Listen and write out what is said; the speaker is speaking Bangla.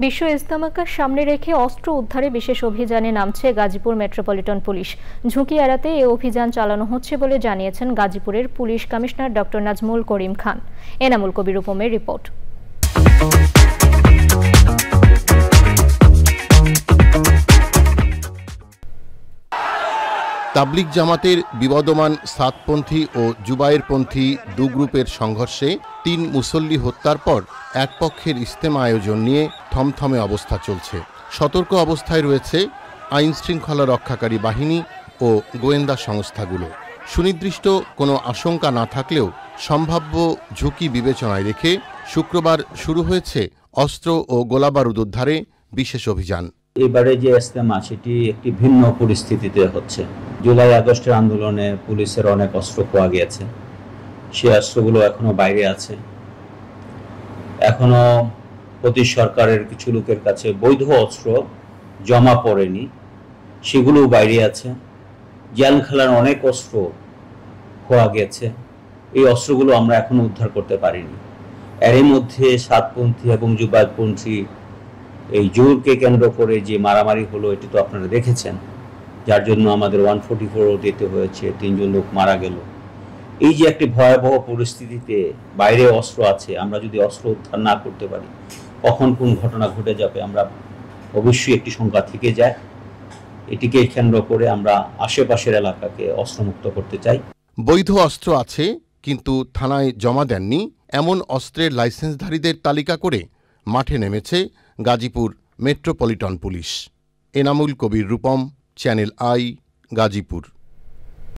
বিশ্ব ইজতেমাকে সামনে রেখে অস্ত্র উদ্ধারে বিশেষ অভিযানে নামছে গাজীপুর মেট্রোপলিটন পুলিশ। ঝুঁকি এড়াতে এই অভিযান চালানো হচ্ছে বলে জানিয়েছেন গাজীপুরের police commissioner doctor Nazmul Karim Khan. Enamul Kabir উপমের report. তাবলিগ জামাতের বিবদমান সাতপন্থী ও জুবায়েরপন্থী দু গ্রুপের সংঘর্ষে ৩ মুসল্লি হত্যার পর এক পক্ষের ইজতেমা আয়োজন নিয়ে থমথমে অবস্থা চলছে। সতর্ক অবস্থায় রয়েছে আইন শৃঙ্খলা রক্ষাকারী বাহিনী ও গোয়েন্দা সংস্থাগুলো। সুনির্দিষ্ট কোনো আশঙ্কা না থাকলেও সম্ভাব্য ঝুঁকি বিবেচনায় রেখে শুক্রবার শুরু হয়েছে অস্ত্র ও গোলাবারুদ উদ্ধারে বিশেষ অভিযান। এবারে যে ইজতেমা সেটি একটি ভিন্ন পরিস্থিতিতে হচ্ছে। জুলাই আগস্টের আন্দোলনে পুলিশের অনেক অস্ত্র পাওয়া গিয়েছে, সেই অস্ত্রগুলো এখনো বাইরে আছে। এখনো প্রতি সরকারের কিছু লোকের কাছে বৈধ অস্ত্র জমা পড়েনি, সেগুলোও বাইরে আছে। জেল খেলার অনেক অস্ত্র খোয়া গেছে, এই অস্ত্রগুলো আমরা এখনো উদ্ধার করতে পারিনি। এরই মধ্যে সাতপন্থী এবং জুবায়েরপন্থী এই জোরকে কেন্দ্র করে যে মারামারি হলো এটি তো আপনারা দেখেছেন, যার জন্য আমাদের 144 দিতে হয়েছে, 3 জন লোক মারা গেল। এই যে একটি ভয়াবহ পরিস্থিতিতে বাইরে অস্ত্র আছে, আমরা যদি অস্ত্র উদ্ধার না করতে পারি কখন কোন ঘটনা ঘটে যাবে আমরা অবশ্যই একটি শঙ্কা থেকে যায়। এটিকে কেন্দ্র করে আমরা আশেপাশের এলাকাকে অস্ত্রমুক্ত করতে চাই। বৈধ অস্ত্র আছে কিন্তু থানায় জমা দেননি এমন অস্ত্রের লাইসেন্সধারীদের তালিকা করে মাঠে নেমেছে Gazipur metropolitan police. Enamul Kabir Rupam, channel I, Gazipur.